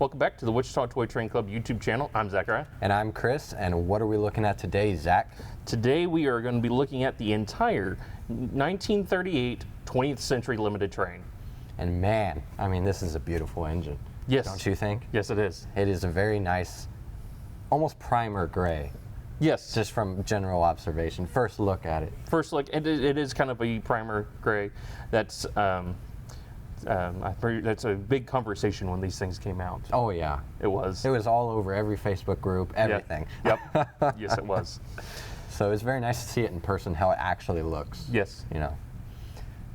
Welcome back to the Wichita Toy Train Club YouTube channel. I'm Zachariah. And I'm Chris, and what are we looking at today, Zach? Today we are going to be looking at the entire 1938 20th Century Limited train. And man, I mean, this is a beautiful engine. Yes. Don't you think? Yes, it is. It is a very nice, almost primer gray. Yes. Just from general observation, first look at it. First look, it is kind of a primer gray. That's that's a big conversation when these things came out. Oh yeah. It was. It was all over every Facebook group, everything. Yep. Yes, it was. So it's very nice to see it in person, how it actually looks. Yes. You know.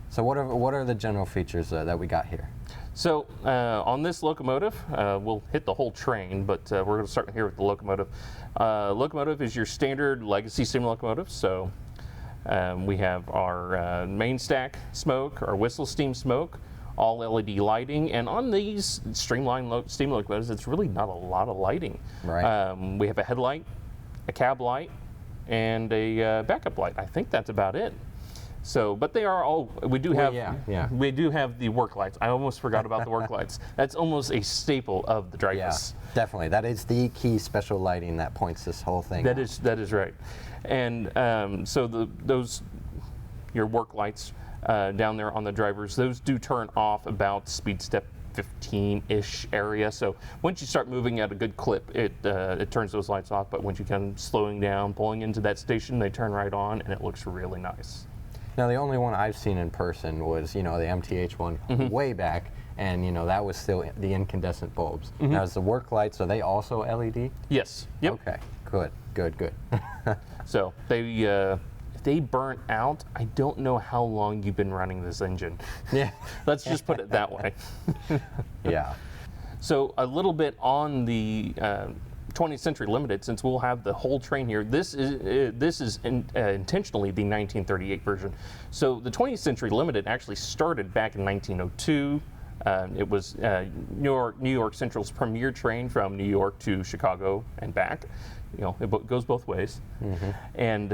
So what are the general features that we got here? So on this locomotive, we'll hit the whole train, but we're going to start here with the locomotive. Locomotive is your standard legacy steam locomotive. So we have our main stack smoke, our whistle steam smoke, all LED lighting, and on these streamlined steam locomotives, it's really not a lot of lighting. Right. We have a headlight, a cab light, and a backup light. I think that's about it. So, but they are all, we do have the work lights. I almost forgot about the work lights. That's almost a staple of the Dreyfuss. Yeah, definitely. That is the key special lighting that points this whole thing That out. that is right. And so your work lights down there on the drivers, those do turn off about speed step 15-ish area. So once you start moving at a good clip, it turns those lights off. But once you come slowing down, pulling into that station, they turn right on, and it looks really nice. Now, the only one I've seen in person was, the MTH one way back, and, that was still the incandescent bulbs. Now, as the work lights, are they also LED? Yes. Yep. Okay, good. So if they burn out, I don't know how long you've been running this engine. Yeah. Let's just put it that way. Yeah. So a little bit on the 20th Century Limited, since we'll have the whole train here. This is intentionally the 1938 version. So the 20th Century Limited actually started back in 1902. It was New York Central's premier train from New York to Chicago and back. It goes both ways. And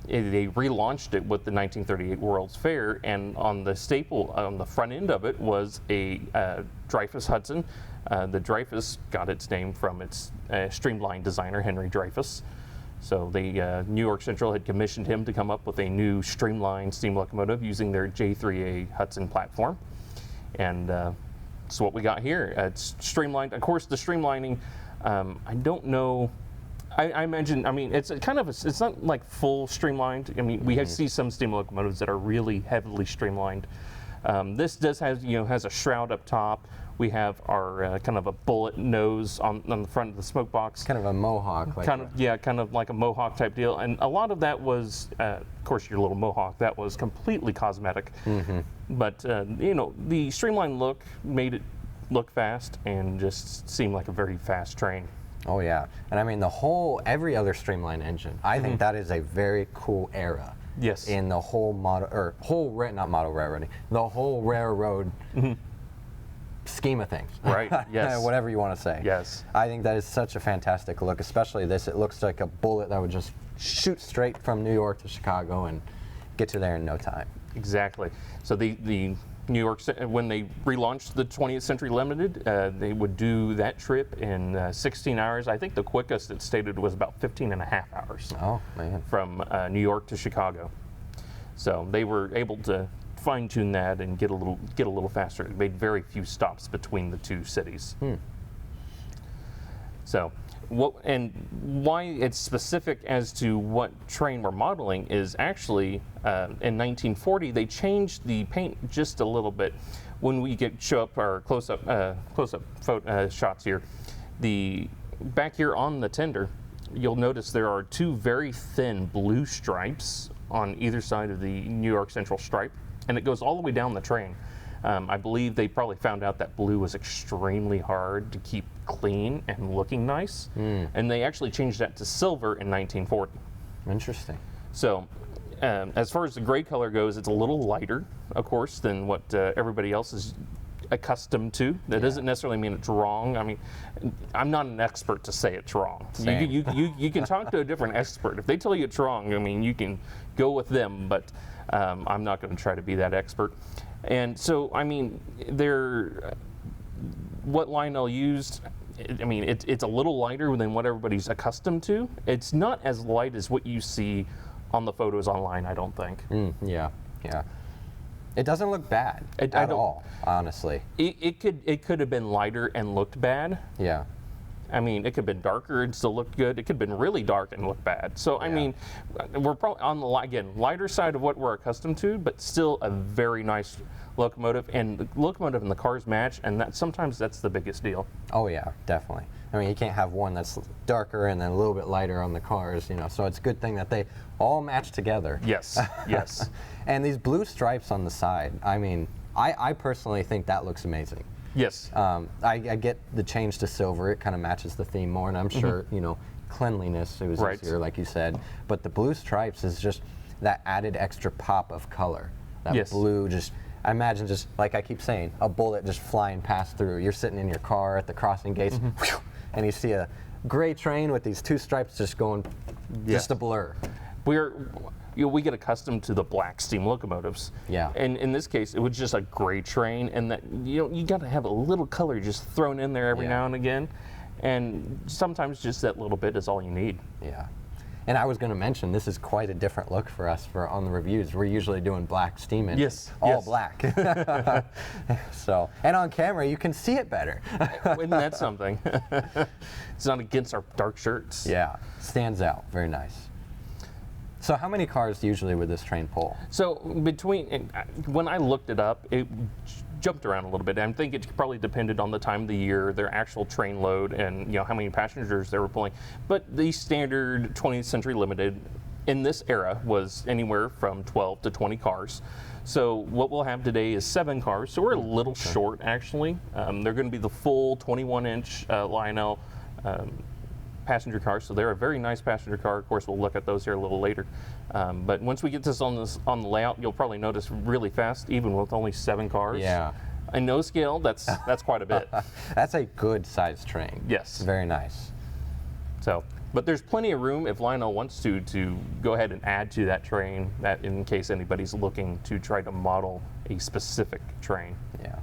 they relaunched it with the 1938 World's Fair, and on the staple on the front end of it was a Dreyfuss Hudson. The Dreyfuss got its name from its streamline designer, Henry Dreyfuss. So the New York Central had commissioned him to come up with a new streamlined steam locomotive using their J3A Hudson platform. And that's what we got here. It's streamlined. Of course, the streamlining, I don't know. I imagine, it's it's not like full streamlined. We see some steam locomotives that are really heavily streamlined. This does has a shroud up top. We have our kind of a bullet nose on the front of the smoke box. Kind of a mohawk. Like kind of like a mohawk type deal. And a lot of that was, of course, your little mohawk, that was completely cosmetic. But, the streamlined look made it look fast and just seem like a very fast train. Oh yeah, and every other streamline engine, I think that is a very cool era. Yes. In the whole the whole railroad scheme of things. Right. Yes. Whatever you want to say. Yes. I think that is such a fantastic look, especially this. It looks like a bullet that would just shoot straight from New York to Chicago and get to there in no time. Exactly. So the New York, when they relaunched the 20th Century Limited, they would do that trip in 16 hours. I think the quickest it stated was about 15 and a half hours. Oh, man. From New York to Chicago. So they were able to fine-tune that and get a little faster. It made very few stops between the two cities. So why it's specific as to what train we're modeling is actually in 1940 they changed the paint just a little bit. When we show up our close-up photo shots here, back here on the tender, you'll notice there are two very thin blue stripes on either side of the New York Central stripe, and it goes all the way down the train. I believe they probably found out that blue was extremely hard to keep clean and looking nice, and they actually changed that to silver in 1940. Interesting. So as far as the gray color goes, it's a little lighter, of course, than what everybody else is accustomed to. That doesn't necessarily mean it's wrong. I'm not an expert to say it's wrong. You can talk to a different expert. If they tell you it's wrong, you can go with them, but I'm not going to try to be that expert. And so, what Lionel used, I mean, it's a little lighter than what everybody's accustomed to. It's not as light as what you see on the photos online, I don't think. Yeah. It doesn't look bad at all, honestly. It could have been lighter and looked bad. Yeah. I mean, it could have been darker and still looked good. It could have been really dark and looked bad. So, I mean, we're probably on the, again, lighter side of what we're accustomed to, but still a very nice locomotive. And the locomotive and the cars match, and sometimes that's the biggest deal. Oh, yeah, definitely. I mean, you can't have one that's darker and then a little bit lighter on the cars, so it's a good thing that they all match together. Yes, yes. And these blue stripes on the side, I mean, I personally think that looks amazing. Yes. I get the change to silver. It kind of matches the theme more, and I'm sure, cleanliness, it was easier, like you said. But the blue stripes is just that added extra pop of color. That blue I imagine just, like I keep saying, a bullet just flying past through. You're sitting in your car at the crossing gates, whew, and you see a gray train with these two stripes just going, just a blur. We get accustomed to the black steam locomotives. Yeah. And in this case, it was just a gray train, and that you got to have a little color just thrown in there every now and again, and sometimes just that little bit is all you need. Yeah. And I was going to mention, this is quite a different look for us on the reviews. We're usually doing black steam engines, all black. So, and on camera, you can see it better. Isn't that something? It's not against our dark shirts. Yeah, stands out. Very nice. So how many cars usually would this train pull? So when I looked it up, it jumped around a little bit. I think it probably depended on the time of the year, their actual train load, and how many passengers they were pulling. But the standard 20th Century Limited in this era was anywhere from 12 to 20 cars. So what we'll have today is 7 cars. So we're a little short, actually. They're going to be the full 21-inch Lionel passenger cars, so they're a very nice passenger car. Of course, we'll look at those here a little later. But once we get this on the layout, you'll probably notice really fast, even with only 7 cars. Yeah. In no scale, that's quite a bit. That's a good sized train. Yes. Very nice. So, but there's plenty of room if Lionel wants to go ahead and add to that train, that in case anybody's looking to try to model a specific train. Yeah.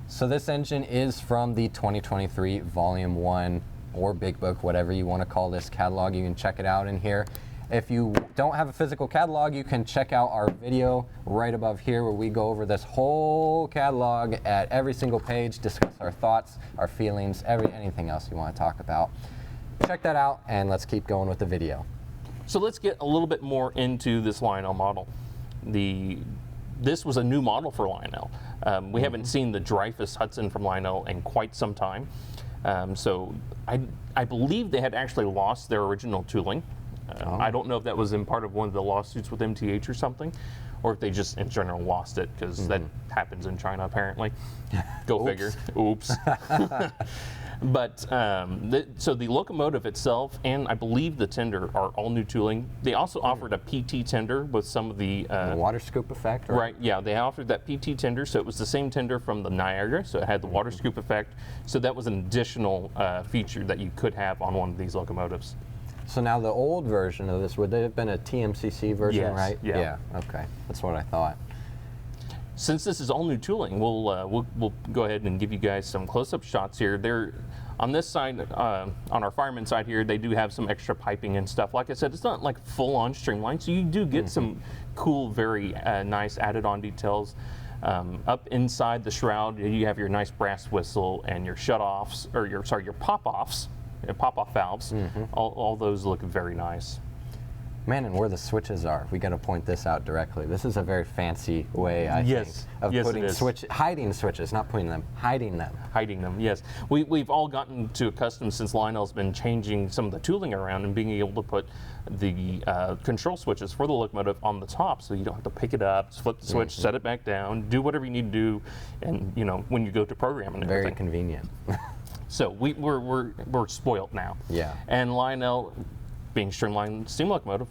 So this engine is from the 2023 Volume 1 or Big Book, whatever you want to call this catalog. You can check it out in here. If you don't have a physical catalog, you can check out our video right above here where we go over this whole catalog at every single page, discuss our thoughts, our feelings, anything else you want to talk about. Check that out, and let's keep going with the video. So let's get a little bit more into this Lionel model. This was a new model for Lionel. We haven't seen the Dreyfuss Hudson from Lionel in quite some time. So I believe they had actually lost their original tooling. I don't know if that was in part of one of the lawsuits with MTH or something, or if they just in general lost it, because that happens in China apparently. Go figure. Oops. But so the locomotive itself and I believe the tender are all new tooling. They also offered a PT tender with some of the water scoop effect, right? Yeah, they offered that PT tender, so it was the same tender from the Niagara, so it had the water scoop effect. So that was an additional feature that you could have on one of these locomotives. So now the old version of this, would it have been a TMCC version, yes, right? Yeah. Okay, that's what I thought. Since this is all new tooling, we'll go ahead and give you guys some close-up shots here. They're on this side, on our fireman side here, they do have some extra piping and stuff. Like I said, it's not like full-on streamlined, so you do get some cool, very nice added-on details. Up inside the shroud, you have your nice brass whistle and your shut-offs, or your pop-offs, pop-off valves. All those look very nice. Man, and where the switches are, we got to point this out directly. This is a very fancy way, I think, of putting hiding switches, not putting them, hiding them. Hiding them, yes. We've all gotten to accustomed since Lionel's been changing some of the tooling around and being able to put the control switches for the locomotive on the top, so you don't have to pick it up, flip the switch, set it back down, do whatever you need to do, and when you go to program and everything. Very convenient. So we're spoiled now. Yeah. And Lionel, being streamlined steam locomotive,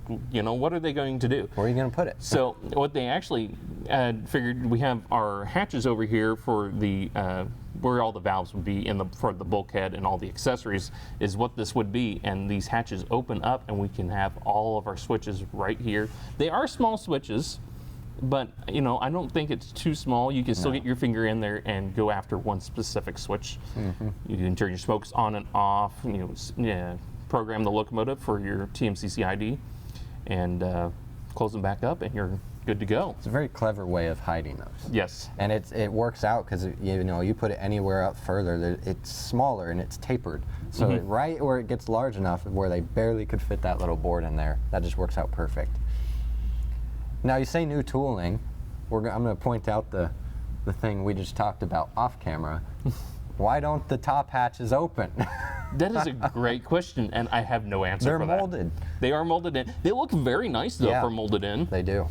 what are they going to do? Where are you going to put it? So what they actually figured, we have our hatches over here for the where all the valves would be for the bulkhead and all the accessories is what this would be, and these hatches open up and we can have all of our switches right here. They are small switches. but I don't think it's too small. You can still get your finger in there and go after one specific switch. You can turn your smokes on and off. Program the locomotive for your TMCC ID, and close them back up, and you're good to go. It's a very clever way of hiding those. Yes. And it works out because you put it anywhere up further, it's smaller and it's tapered. So right where it gets large enough where they barely could fit that little board in there, that just works out perfect. Now you say new tooling. I'm going to point out the thing we just talked about off camera. Why don't the top hatches open? That is a great question, and I have no answer for that. They're molded. They are molded in. They look very nice though for molded in. They do.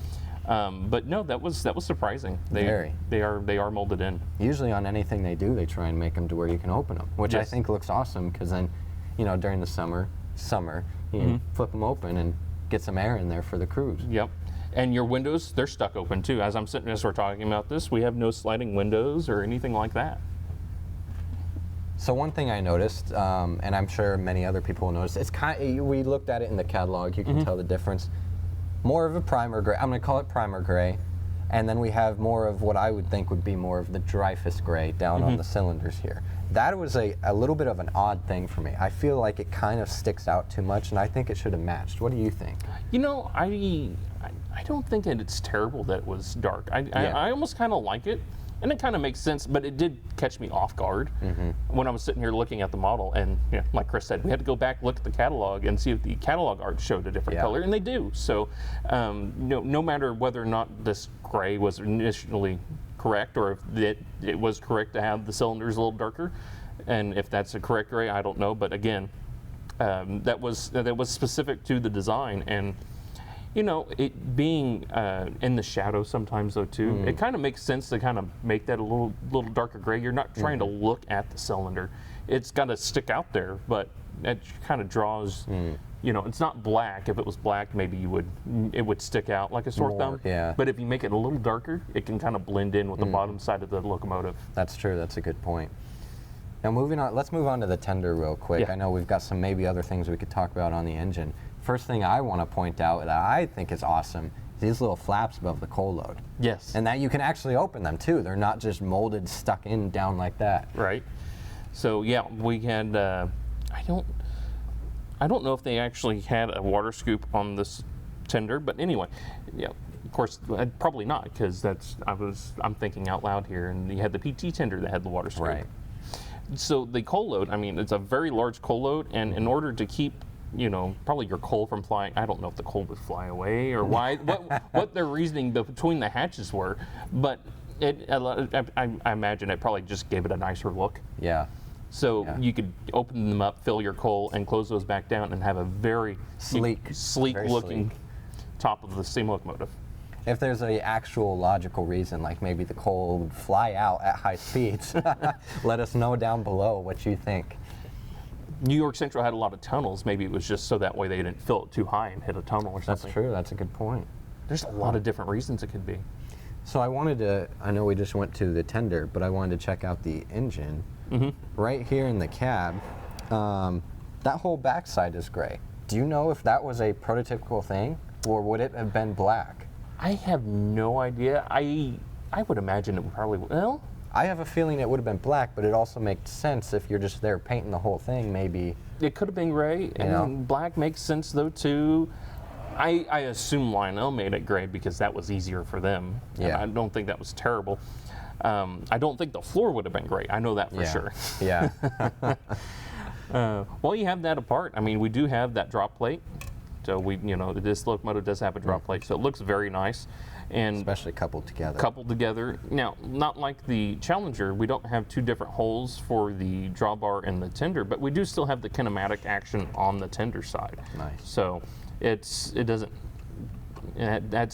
But no, that was surprising. Very. They are molded in. Usually on anything they do, they try and make them to where you can open them, which I Yes. think looks awesome because then, during the summer, you flip them open and get some air in there for the crews. Yep. And your windows, they're stuck open too. As we're talking about this, we have no sliding windows or anything like that. So one thing I noticed, and I'm sure many other people will notice, we looked at it in the catalog, you can tell the difference. More of a primer gray, I'm going to call it primer gray, and then we have more of what I would think would be more of the Dreyfuss gray down on the cylinders here. That was a little bit of an odd thing for me. I feel like it kind of sticks out too much, and I think it should have matched. What do you think? I don't think that it's terrible that it was dark. I almost kind of like it. And it kind of makes sense, but it did catch me off guard when I was sitting here looking at the model. And like Chris said, we had to go back, look at the catalog, and see if the catalog art showed a different color, and they do. So, no matter whether or not this gray was initially correct, or if it was correct to have the cylinders a little darker, and if that's a correct gray, I don't know. But again, that was specific to the design, and it being in the shadow sometimes though too, it kind of makes sense to kind of make that a little darker gray. You're not trying to look at the cylinder. It's got to stick out there, but it kind of draws, it's not black. If it was black, maybe it would stick out like a sore thumb. Yeah. But if you make it a little darker, it can kind of blend in with the bottom side of the locomotive. That's true, that's a good point. Now moving on, let's move on to the tender real quick. Yeah. I know we've got some maybe other things we could talk about on the engine. First thing I want to point out that I think is awesome is these little flaps above the coal load. Yes. And that you can actually open them too. They're not just molded, stuck in down like that. Right. So yeah, we had, I don't know if they actually had a water scoop on this tender, but anyway, yeah, of course, probably not, because I'm thinking out loud here, and you had the PT tender that had the water scoop. Right. So the coal load, it's a very large coal load, and in order to keep probably your coal from flying. I don't know if the coal would fly away or why, what their reasoning between the hatches were, but I imagine it probably just gave it a nicer look. Yeah. So you could open them up, fill your coal, and close those back down, and have a very sleek looking top of the steam locomotive. If there's a actual logical reason, like maybe the coal would fly out at high speeds, let us know down below what you think. New York Central had a lot of tunnels. Maybe it was just so that way they didn't fill it too high and hit a tunnel or something. That's true. That's a good point. There's a lot of different reasons it could be. So I know we just went to the tender, but I wanted to check out the engine. Right here in the cab, that whole backside is gray. Do you know if that was a prototypical thing, or would it have been black? I have no idea. I would imagine it would probably, well, I have a feeling it would have been black, but it also makes sense if you're just there painting the whole thing, maybe. It could have been gray, and black makes sense though too. I assume Lionel made it gray because that was easier for them. Yeah. I don't think that was terrible. I don't think the floor would have been gray. I know that for sure. Yeah. Well, you have that apart. We do have that drop plate. So this locomotive does have a drop plate, so it looks very nice. And especially coupled together. Now, not like the Challenger, we don't have two different holes for the drawbar and the tender, but we do still have the kinematic action on the tender side. Nice. So that's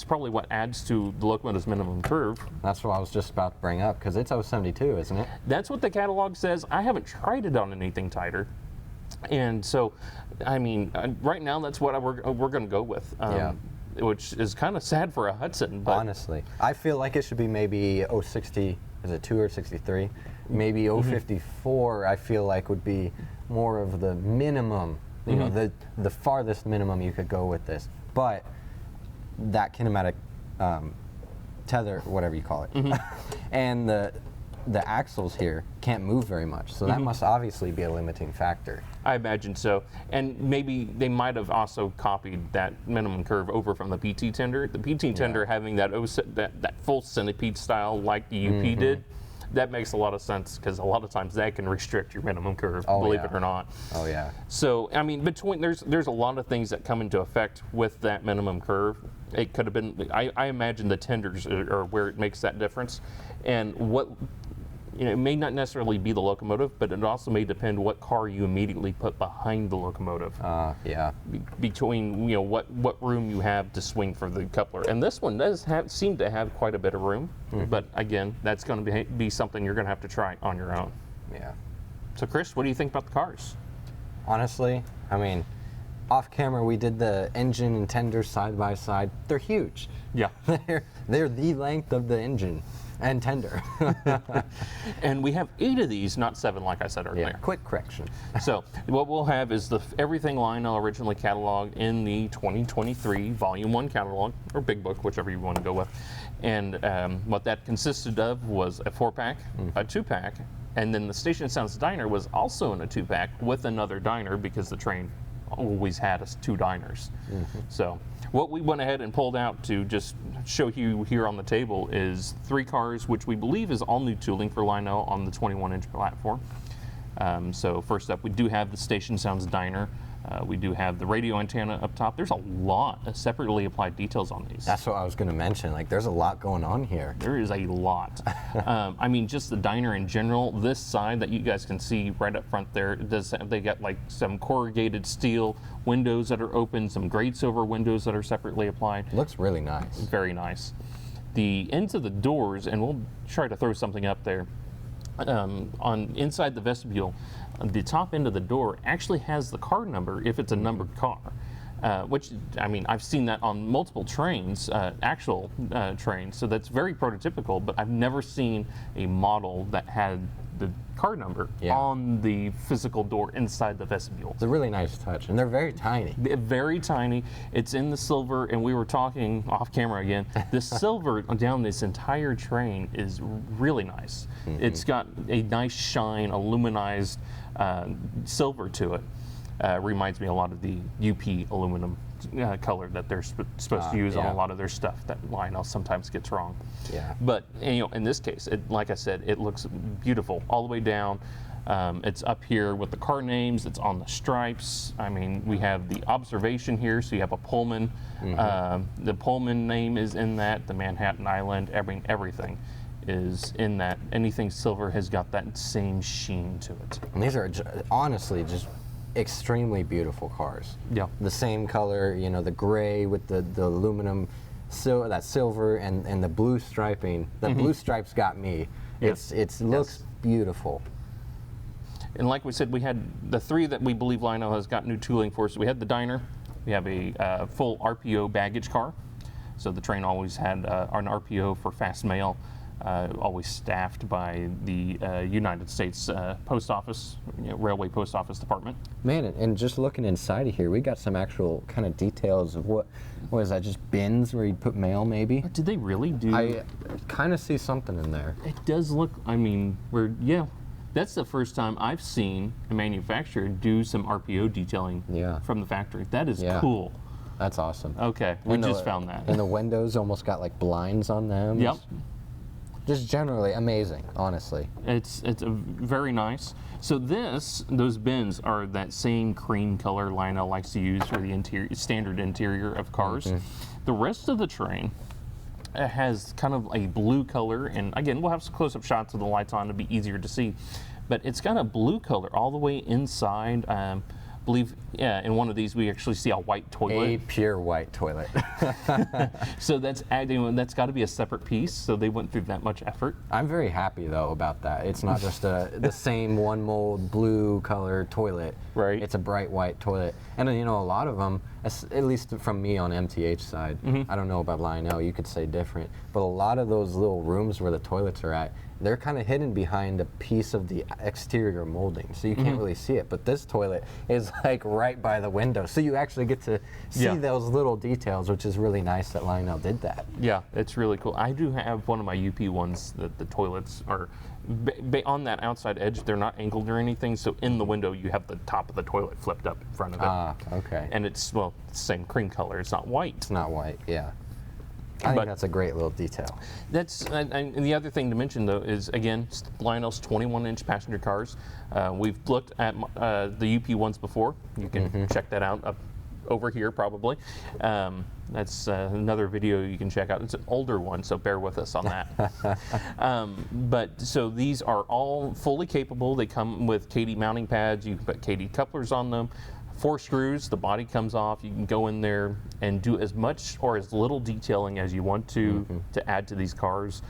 probably what adds to the locomotive's minimum curve. That's what I was just about to bring up, because it's 072, isn't it? That's what the catalog says. I haven't tried it on anything tighter. And so, right now that's what we're going to go with. Which is kind of sad for a Hudson. But honestly, I feel like it should be maybe 060, is it 2 or 63? Maybe 054, I feel like would be more of the minimum, the farthest minimum you could go with this. But that kinematic tether, whatever you call it. And the axles here can't move very much, so that must obviously be a limiting factor. I imagine so. And maybe they might have also copied that minimum curve over from the PT tender. The PT tender having that full centipede style like the UP did, that makes a lot of sense because a lot of times that can restrict your minimum curve, believe it or not. Oh yeah. So I mean, there's a lot of things that come into effect with that minimum curve. It could have been, I imagine the tenders are where it makes that difference, and what. It may not necessarily be the locomotive, but it also may depend what car you immediately put behind the locomotive. Yeah. Between what room you have to swing for the coupler, and this one does seem to have quite a bit of room. But again, that's going to be something you're going to have to try on your own. Yeah. So Chris, what do you think about the cars? Honestly, I mean, off camera we did the engine and tender side by side. They're huge. Yeah. They're the length of the engine and tender. And we have 8 of these, not 7 like I said earlier. Yeah, quick correction. So what we'll have is everything Lionel originally cataloged in the 2023 Volume 1 catalog, or Big Book, whichever you want to go with. And what that consisted of was a 4-pack, a 2-pack, and then the Station Sounds Diner was also in a 2-pack with another diner because the train always had us 2 diners. So what we went ahead and pulled out to just show you here on the table is 3 cars, which we believe is all new tooling for Lionel on the 21-inch platform. So first up, we do have the Station Sounds Diner. We do have the radio antenna up top. There's a lot of separately applied details on these. That's what I was going to mention. Like, there's a lot going on here. There is a lot. I mean, just the diner in general. This side that you guys can see right up front there, they got like some corrugated steel windows that are open, some grade silver windows that are separately applied. Looks really nice. Very nice. The ends of the doors, and we'll try to throw something up there. On inside the vestibule, the top end of the door actually has the car number if it's a numbered car, which, I mean, I've seen that on multiple trains, actual trains, so that's very prototypical, but I've never seen a model that had the car number on the physical door inside the vestibule. It's a really nice touch, and they're very tiny. Very tiny. It's in the silver, and we were talking off camera again. The silver down this entire train is really nice. It's got a nice shine, aluminized silver to it. Reminds me a lot of the UP aluminum color that they're supposed to use on a lot of their stuff that Lionel sometimes gets wrong. Yeah. But in this case, like I said, it looks beautiful all the way down. It's up here with the car names. It's on the stripes. I mean, we have the observation here, so you have a Pullman. The Pullman name is in that. The Manhattan Island. Everything is in that. Anything silver has got that same sheen to it. And these are honestly just extremely beautiful cars. Yeah. The same color, the gray with the aluminum, that silver and the blue striping. The blue stripes got me. It looks beautiful. And like we said, we had the 3 that we believe Lionel has got new tooling for. So we had the diner. We have a full RPO baggage car. So the train always had an RPO for fast mail. Always staffed by the United States Post Office, Railway Post Office Department. Man, and just looking inside of here, we got some actual kind of details of what is that, just bins where you'd put mail maybe? Did they really do? I kind of see something in there. It does look, I mean, that's the first time I've seen a manufacturer do some RPO detailing from the factory. That is cool. That's awesome. Okay, we just found that. And the windows almost got like blinds on them. Yep. Just generally amazing, honestly. It's very nice. So those bins are that same cream color Lionel likes to use for the standard interior of cars. The rest of the train has kind of a blue color, and again, we'll have some close-up shots of the lights on to be easier to see. But it's got a blue color all the way inside. Believe in one of these we actually see a white toilet. A pure white toilet. So that's got to be a separate piece, so they went through that much effort. I'm very happy though about that. It's not just the same one mold blue color toilet. Right. It's a bright white toilet. And a lot of them, at least from me on MTH side, I don't know about Lionel, you could say different, but a lot of those little rooms where the toilets are at, they're kind of hidden behind a piece of the exterior molding, so you can't really see it. But this toilet is like right by the window, so you actually get to see those little details, which is really nice that Lionel did that. Yeah, it's really cool. I do have one of my UP ones that the toilets are on that outside edge. They're not angled or anything, so in the window you have the top of the toilet flipped up in front of it. Ah, okay. And it's, well, same cream color. It's not white. It's not white, yeah. I think that's a great little detail. That's and the other thing to mention though is, again, Lionel's 21-inch passenger cars. We've looked at the UP ones before. You can check that out up over here probably. That's another video you can check out. It's an older one, so bear with us on that. But so these are all fully capable. They come with KD mounting pads. You can put KD couplers on them. 4 screws, the body comes off. You can go in there and do as much or as little detailing as you want to add to these cars.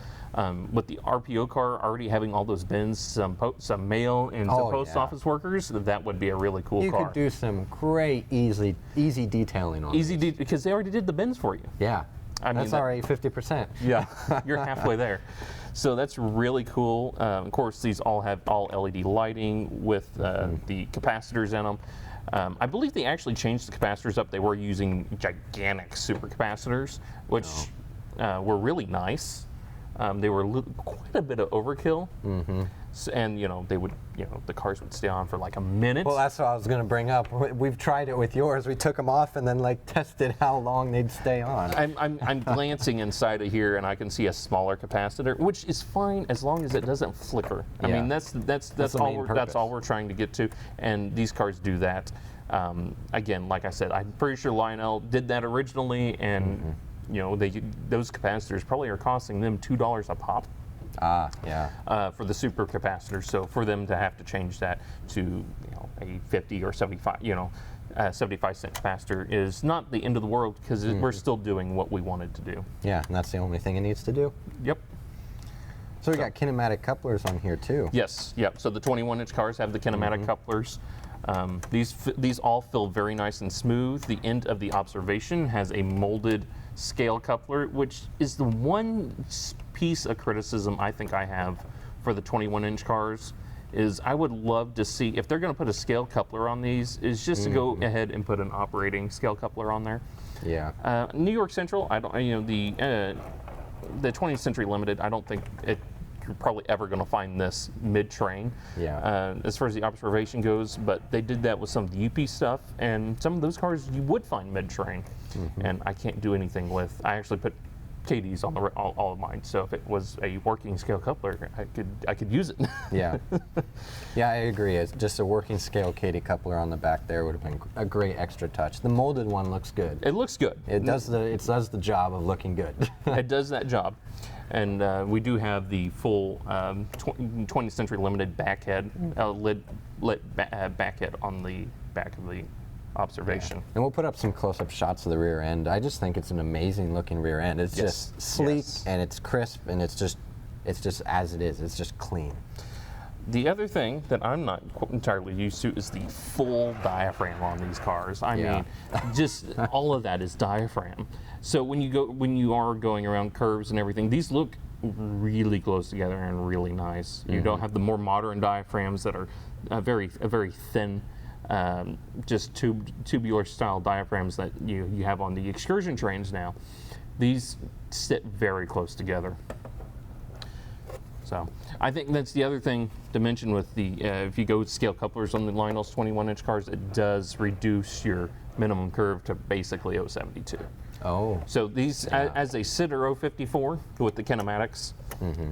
With the RPO car already having all those bins, some mail and some post office workers, that would be a really cool car. You could do some great easy detailing on it. Because they already did the bins for you. Yeah, I mean, that's already 50%. Yeah, you're halfway there. So that's really cool. Of course, these all have all LED lighting with the capacitors in them. I believe they actually changed the capacitors up. They were using gigantic super capacitors, which were really nice. They were quite a bit of overkill, and they would, the cars would stay on for like a minute. Well, that's what I was going to bring up. We've tried it with yours. We took them off and then like tested how long they'd stay on. I'm glancing inside of here, and I can see a smaller capacitor, which is fine as long as it doesn't flicker. I mean, that's all we're trying to get to, and these cars do that. Again, like I said, I'm pretty sure Lionel did that originally, and those capacitors probably are costing them $2 a pop. For the super capacitors. So for them to have to change that to a 50 or 75, 75-cent capacitor is not the end of the world, because we're still doing what we wanted to do. Yeah, and that's the only thing it needs to do. Yep. So we got kinematic couplers on here too. Yes. Yep. So the 21-inch cars have the kinematic couplers. These all feel very nice and smooth. The end of the observation has a molded scale coupler, which is the one piece of criticism I think I have for the 21-inch cars. Is I would love to see, if they're going to put a scale coupler on these, is just to go ahead and put an operating scale coupler on there. Yeah. New York Central, I don't, the 20th Century Limited, I don't think you're probably ever going to find this mid-train. Yeah. As far as the observation goes, but they did that with some of the UP stuff, and some of those cars you would find mid-train, and I can't do anything with. I actually put KDs on all of mine, so if it was a working scale coupler, I could use it. Yeah. Yeah, I agree. It's just a working scale KD coupler on the back there would have been a great extra touch. The molded one looks good. It looks good. It does the job of looking good. It does that job. And we do have the full 20th Century Limited backhead, lit backhead on the back of the observation. Yeah. And we'll put up some close-up shots of the rear end. I just think it's an amazing looking rear end. It's just sleek and it's crisp, and it's just as it is. It's just clean. The other thing that I'm not entirely used to is the full diaphragm on these cars. I mean, just all of that is diaphragm. So when you are going around curves and everything, these look really close together and really nice. You don't have the more modern diaphragms that are very thin, just tubular style diaphragms that you have on the excursion trains now. These sit very close together. So I think that's the other thing to mention with the, if you go with scale couplers on the Lionel's 21-inch cars, it does reduce your minimum curve to basically 072. Oh. So these, as they sit, are 054 with the kinematics,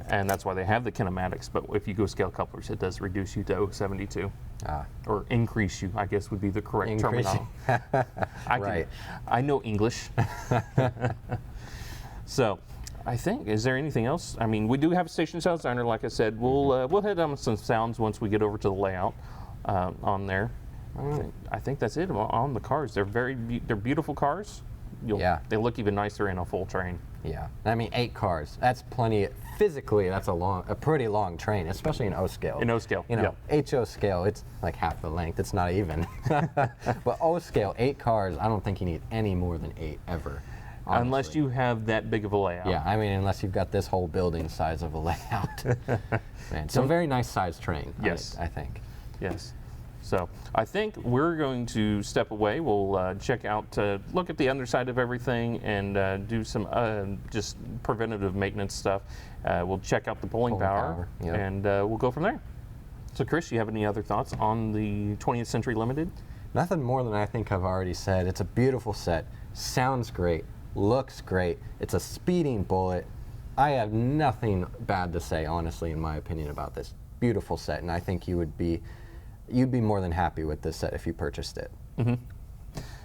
and that's why they have the kinematics, but if you go scale couplers, it does reduce you to 072. Or increase you, I guess would be the correct terminology. I know English. So I think, is there anything else? I mean, we do have a station sound designer, like I said. We'll hit on some sounds once we get over to the layout on there. I think that's it on the cars. They're they're beautiful cars. They look even nicer in a full train. Yeah, I mean 8 cars. That's plenty. Physically, that's a pretty long train, especially in O scale. In O scale, HO scale, it's like half the length. It's not even. But O scale, 8 cars. I don't think you need any more than 8 ever. Unless honestly. you have that big of a layout. Yeah, I mean, unless you've got this whole building size of a layout. Man, so very nice size train. Yes. I think. Yes. So I think we're going to step away. We'll check out, look at the underside of everything, and do some just preventative maintenance stuff. We'll check out the pulling power, yep. and we'll go from there. So Chris, you have any other thoughts on the 20th Century Limited? Nothing more than I think I've already said. It's a beautiful set. Sounds great. Looks great. It's a speeding bullet. I have nothing bad to say, honestly, in my opinion, about this beautiful set, and I think you'd be more than happy with this set if you purchased it. Mm-hmm.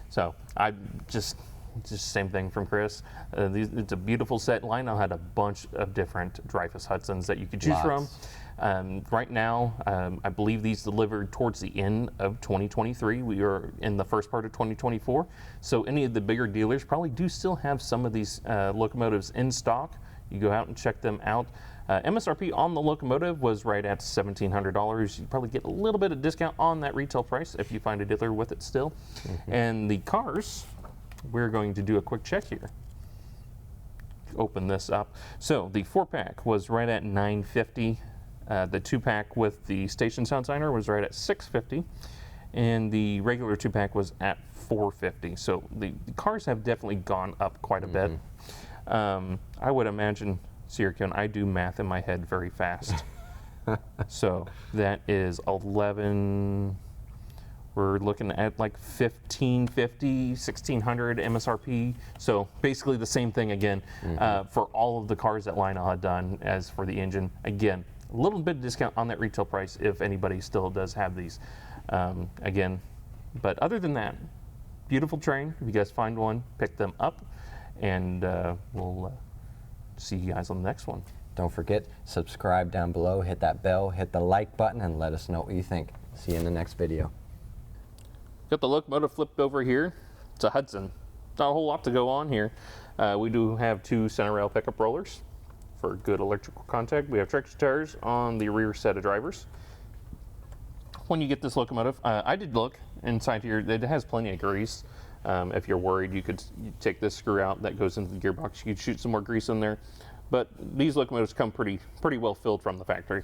So I just same thing from Chris. It's a beautiful set. Lionel had a bunch of different Dreyfuss Hudsons that you could choose from. Right now, I believe these delivered towards the end of 2023. We are in the first part of 2024. So any of the bigger dealers probably do still have some of these locomotives in stock. You go out and check them out. MSRP on the locomotive was right at $1,700. You probably get a little bit of discount on that retail price if you find a dealer with it still. Mm-hmm. And the cars, we're going to do a quick check here. Open this up. So the 4-pack was right at $950. The 2-pack with the station sound signer was right at $650. And the regular 2-pack was at $450. So the cars have definitely gone up quite a bit. I would imagine, Syracuse, I do math in my head very fast. So that is 11, we're looking at like 1,550, 1,600 MSRP. So basically the same thing again for all of the cars that Lionel had done as for the engine. Again, a little bit of discount on that retail price if anybody still does have these. Again, but other than that, beautiful train. If you guys find one, pick them up, and we'll see you guys on the next one. Don't forget, subscribe down below, hit that bell, hit the like button, and let us know what you think. See you in the next video. Got the locomotive flipped over here. It's a Hudson. Not a whole lot to go on here. We do have 2 center rail pickup rollers for good electrical contact. We have traction tires on the rear set of drivers. When you get this locomotive, I did look inside here. It has plenty of grease. If you're worried, you take this screw out that goes into the gearbox. You could shoot some more grease in there. But these locomotives come pretty well filled from the factory.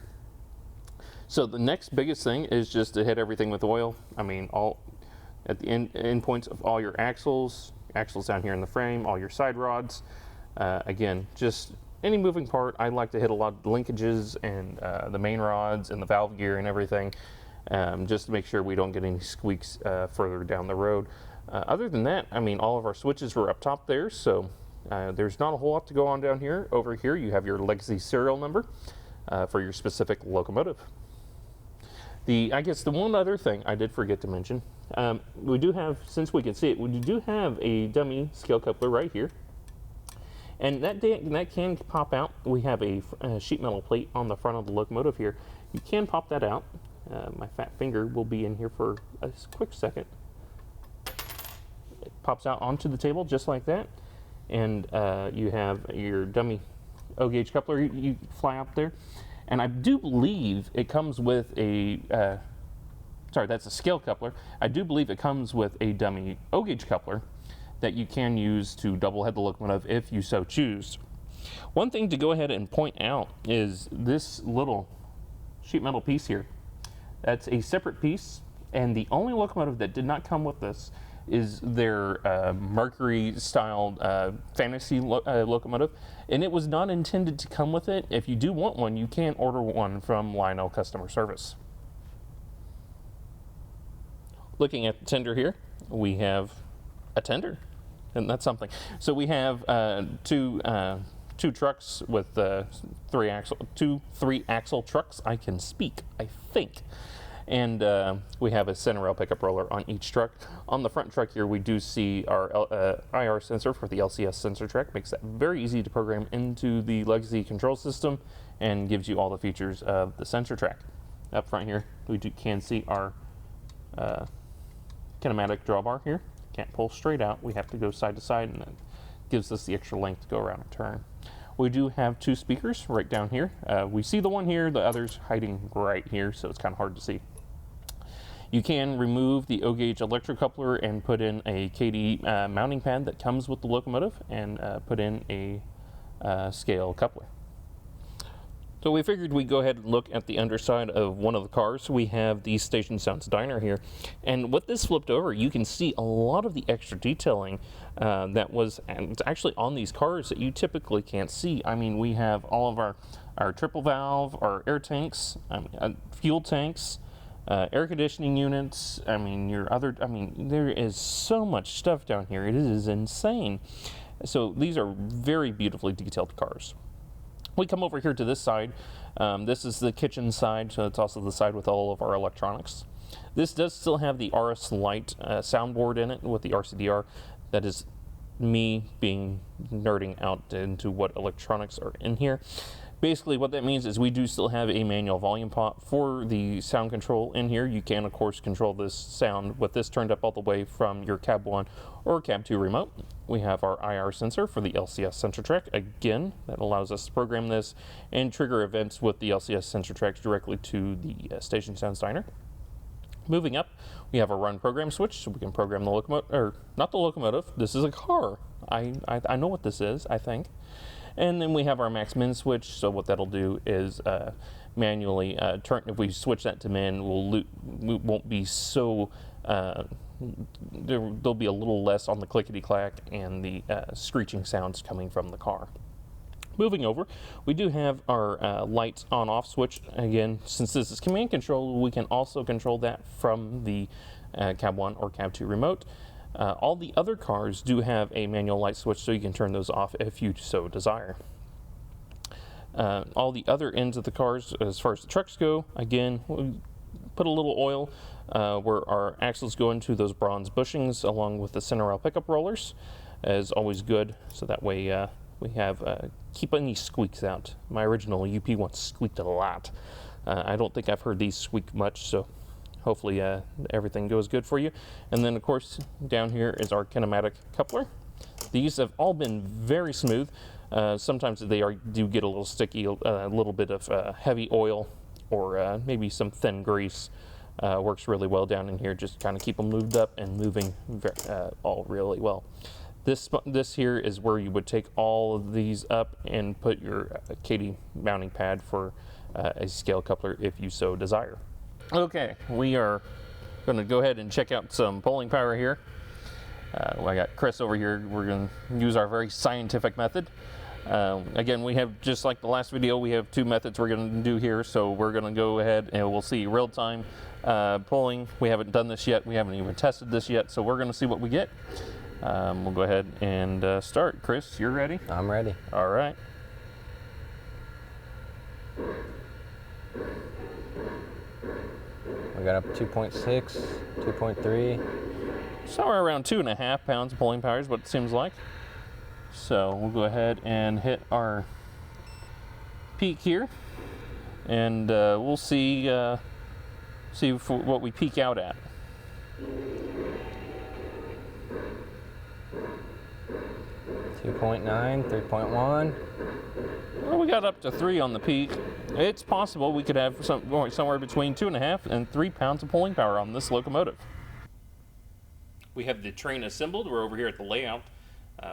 So the next biggest thing is just to hit everything with oil. I mean, all at the end points of all your axles down here in the frame, all your side rods. Again, just any moving part. I like to hit a lot of the linkages and the main rods and the valve gear and everything, just to make sure we don't get any squeaks further down the road. Other than that, I mean, all of our switches were up top there, so there's not a whole lot to go on down here. Over here, you have your legacy serial number for your specific locomotive. I guess the one other thing I did forget to mention, we do have, since we can see it, we do have a dummy scale coupler right here. And that can pop out. We have a sheet metal plate on the front of the locomotive here. You can pop that out. My fat finger will be in here for a quick second. It pops out onto the table just like that. And you have your dummy O-gauge coupler you fly up there. And I do believe it comes with a, sorry, that's a scale coupler. I do believe it comes with a dummy O-gauge coupler that you can use to double head the locomotive if you so choose. One thing to go ahead and point out is this little sheet metal piece here. That's a separate piece, and the only locomotive that did not come with this is their Mercury-styled Fantasy locomotive, and it was not intended to come with it. If you do want one, you can order one from Lionel Customer Service. Looking at the tender here, we have a tender, and that's something. So we have two trucks with three axle trucks. I can speak, I think. And we have a center rail pickup roller on each truck. On the front truck here, we do see our IR sensor for the LCS sensor track. Makes that very easy to program into the legacy control system and gives you all the features of the sensor track. Up front here, we can see our kinematic drawbar here. Can't pull straight out. We have to go side to side, and that gives us the extra length to go around and turn. We do have two speakers right down here. We see the one here, the other's hiding right here, so it's kind of hard to see. You can remove the O-gauge electrocoupler and put in a KD mounting pad that comes with the locomotive, and put in a scale coupler. So we figured we'd go ahead and look at the underside of one of the cars. We have the Station Sounds Diner here, and with this flipped over, you can see a lot of the extra detailing that was actually on these cars that you typically can't see. I mean, we have all of our triple valve, our air tanks, fuel tanks, air conditioning units. I mean, there is so much stuff down here. It is insane. So these are very beautifully detailed cars. We come over here to this side. This is the kitchen side, so it's also the side with all of our electronics. This does still have the RS Lite soundboard in it with the RCDR. That is me being nerding out into what electronics are in here. Basically what that means is we do still have a manual volume pot for the sound control in here. You can of course control this sound with this turned up all the way from your cab 1 or cab 2 remote. We have our IR sensor for the LCS sensor track. Again, that allows us to program this and trigger events with the LCS sensor tracks directly to the Station Sounds Diner. Moving up, we have a run program switch, so we can program the locomotive, or not the locomotive, this is a car. I know what this is, I think. And then we have our max min switch, so what that'll do is manually turn, if we switch that to min, we won't be so, there'll be a little less on the clickety clack and the screeching sounds coming from the car. Moving over, we do have our lights on off switch. Again, since this is command control, we can also control that from the cab 1 or cab 2 remote. All the other cars do have a manual light switch, so you can turn those off if you so desire. All the other ends of the cars, as far as the trucks go, again, we'll put a little oil where our axles go into those bronze bushings along with the center rail pickup rollers, is always good, so that way we have keep any squeaks out. My original UP once squeaked a lot. I don't think I've heard these squeak much, so hopefully everything goes good for you. And then of course down here is our kinematic coupler. These have all been very smooth. Sometimes they do get a little sticky, a little bit of heavy oil or maybe some thin grease works really well down in here. Just kind of keep them lubed up and moving all really well. This here is where you would take all of these up and put your KD mounting pad for a scale coupler if you so desire. Okay, we are going to go ahead and check out some pulling power here. I got Chris over here. We're going to use our very scientific method. Again, we have, just like the last video, we have two methods we're going to do here. So we're going to go ahead and we'll see real-time pulling. We haven't done this yet. We haven't even tested this yet. So we're going to see what we get. We'll go ahead and start. Chris, you're ready? I'm ready. All right. We got up 2.6, 2.3. Somewhere around 2.5 pounds of pulling power is what it seems like. So we'll go ahead and hit our peak here, and we'll see what we peak out at. .9, 3.1. Well, we got up to 3 on the peak. It's possible we could have somewhere between 2.5 and 3 pounds of pulling power on this locomotive. We have the train assembled. We're over here at the layout.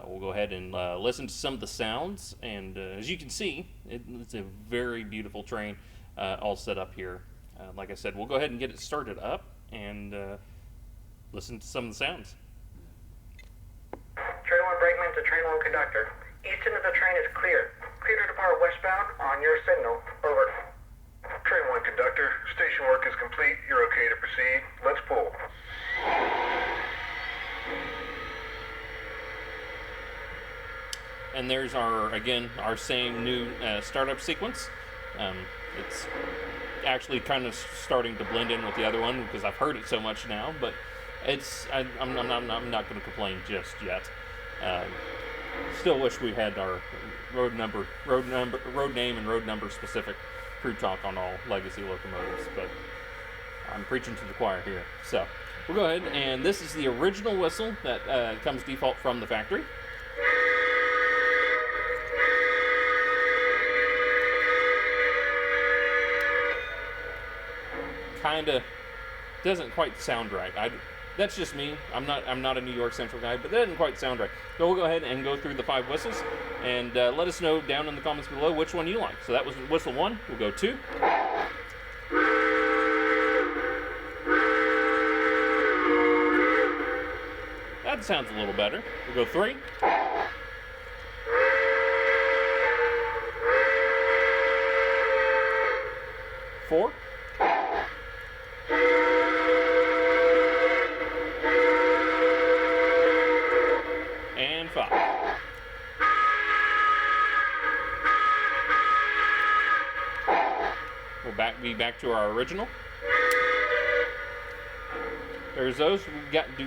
We'll go ahead and listen to some of the sounds. And as you can see, it's a very beautiful train all set up here. Like I said, we'll go ahead and get it started up and listen to some of the sounds. Train 1 brakeman to Train 1 conductor. East end of the train is clear. Clear to depart westbound on your signal. Over. Train 1 conductor, station work is complete. You're okay to proceed. Let's pull. And there's our same new startup sequence. It's actually kind of starting to blend in with the other one because I've heard it so much now, but I'm not going to complain just yet. Still wish we had our road name and road number specific crew talk on all legacy locomotives, but I'm preaching to the choir here. So we'll go ahead, and this is the original whistle that comes default from the factory. doesn't quite sound right. That's just me. I'm not a New York Central guy, but that doesn't quite sound right. So we'll go ahead and go through the 5 whistles, and let us know down in the comments below which one you like. So that was whistle 1. We'll go 2. That sounds a little better. We'll go 3. 4. And 5. We'll be back to our original. There's those.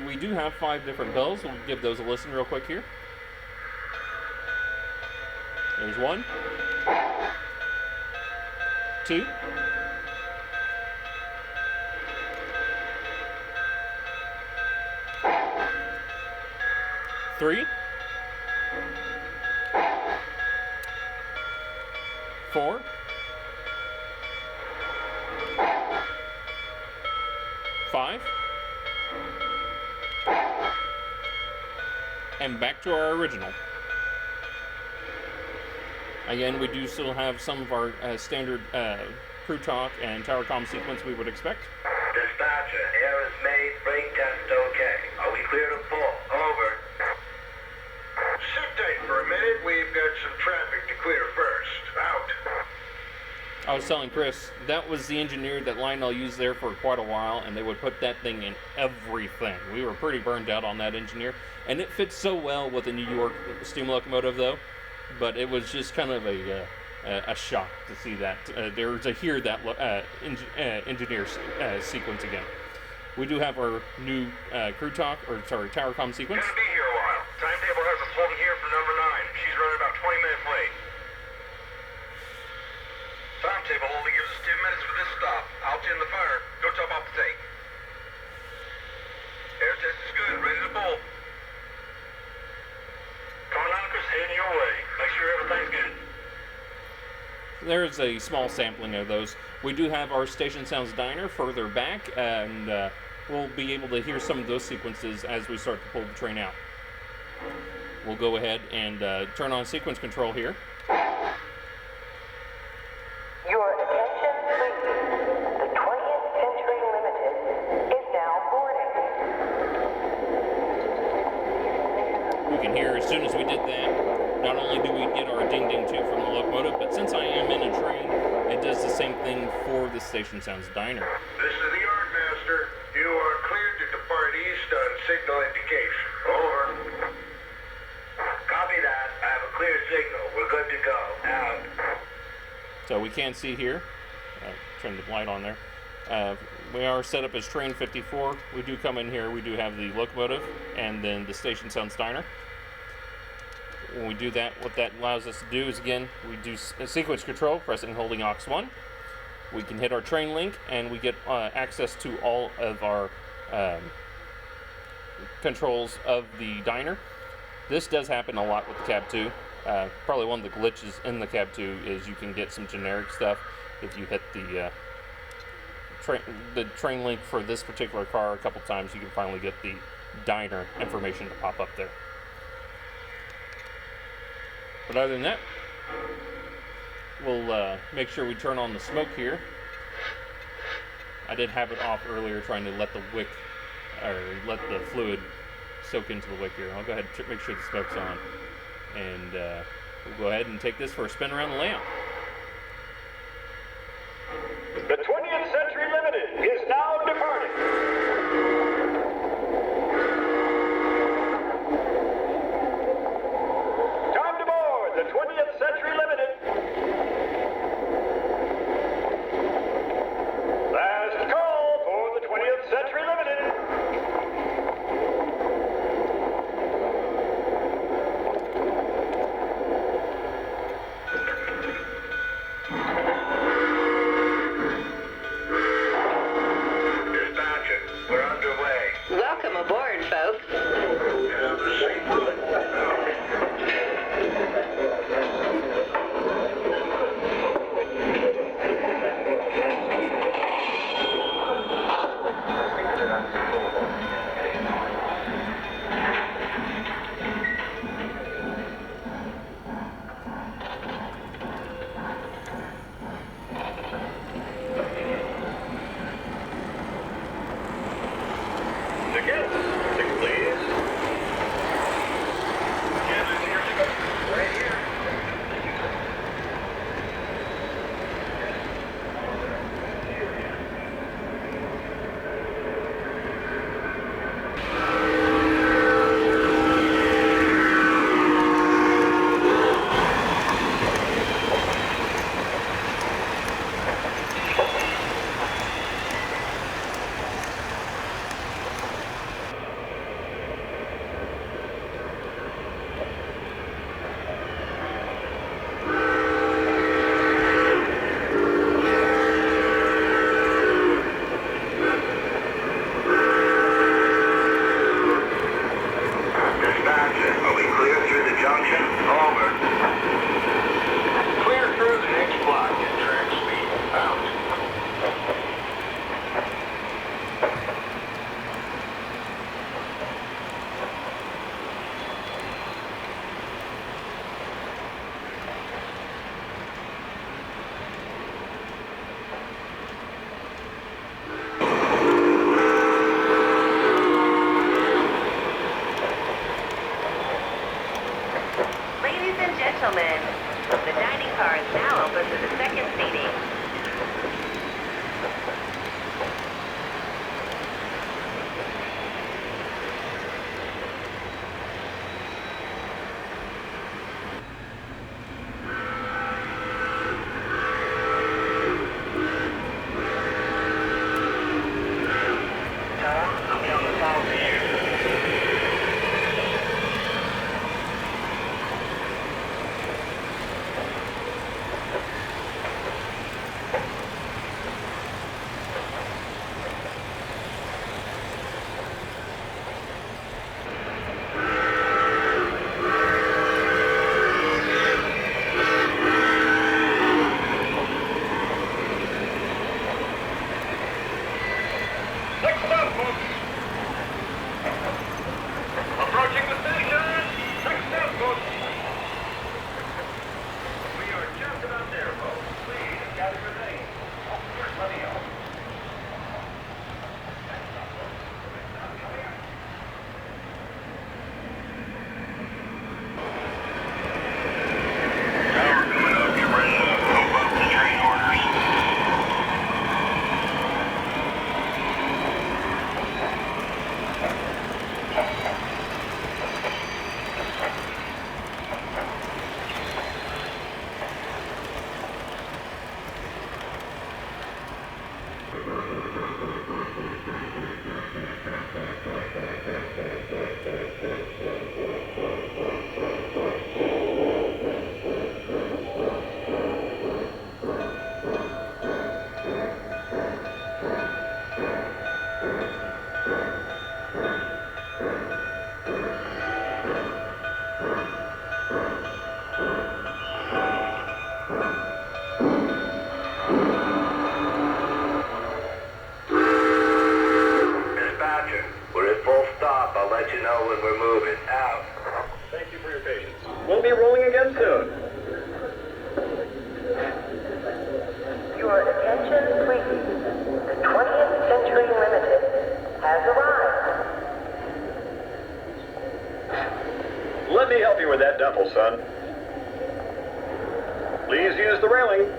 We do have 5 different bells. We'll give those a listen real quick here. There's 1, 2, 3, 4, 5, and back to our original. Again, we do still have some of our standard crew talk and tower comm sequence we would expect. Dispatcher, air is made, brake test okay. Are we clear to pull? Over. Sit tight for a minute. We've got some traffic to clear first. Out. I was telling Chris, that was the engineer that Lionel used there for quite a while, and they would put that thing in everything. We were pretty burned out on that engineer, and it fits so well with the New York steam locomotive, though. But it was just kind of a shock to see that to hear that engineer sequence again. We do have our new tower comm sequence. Gonna be here a while. Timetable has us holding here for number 9. She's running about 20 minutes late. Timetable only gives us 10 minutes for this stop. I'll tend the fire. Go top off the tape. Air test is good. Ready to pull. Chronometers heading your way. Make sure everything's good. There's a small sampling of those. We do have our Station Sounds Diner further back, and we'll be able to hear some of those sequences as we start to pull the train out. We'll go ahead and turn on sequence control here. Your attention, please. The 20th Century Limited is now boarding. We can hear as soon as we did that, not only do we get our ding ding 2 from the locomotive, but since I am in a train, it does the same thing for the Station Sounds Diner. This is the Yardmaster. You are cleared to depart east on signal indication. Over. Copy that. I have a clear signal. We're good to go. Out. So we can see here, turn the light on there, we are set up as train 54. We do come in here, we do have the locomotive and then the Station Sounds Diner. When we do that, what that allows us to do is, again, we do sequence control, pressing and holding aux 1. We can hit our train link and we get access to all of our controls of the diner. This does happen a lot with the Cab 2. Probably one of the glitches in the Cab 2 is you can get some generic stuff if you hit the train link for this particular car a couple times. You can finally get the diner information to pop up there. But other than that, we'll make sure we turn on the smoke here. I did have it off earlier, trying to let the wick, or let the fluid soak into the wick here. I'll go ahead and make sure the smoke's on. And we'll go ahead and take this for a spin around the layout. The 20th Century Limited is now departing. Time to board the 20th Century Limited. Last call for the 20th Century Limited. Welcome aboard, folks. Yes, ticket please. Right here. Gentlemen, the dining car is now open to the second seating. Next stop, folks. Approaching the station. Next stop, folks. We are just about there, folks. Please gather your names. Oh, there's plenty of them. Tower coming up. Get ready to pump up the train orders. Dispatcher, we're at full stop. I'll let you know when we're moving. Out. Thank you for your patience. We'll be rolling again soon. Your attention, please. The 20th Century Limited has arrived. Let me help you with that duffel, son. Please use the railing.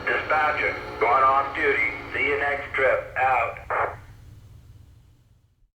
Dispatcher, going off duty. See you next trip. Out.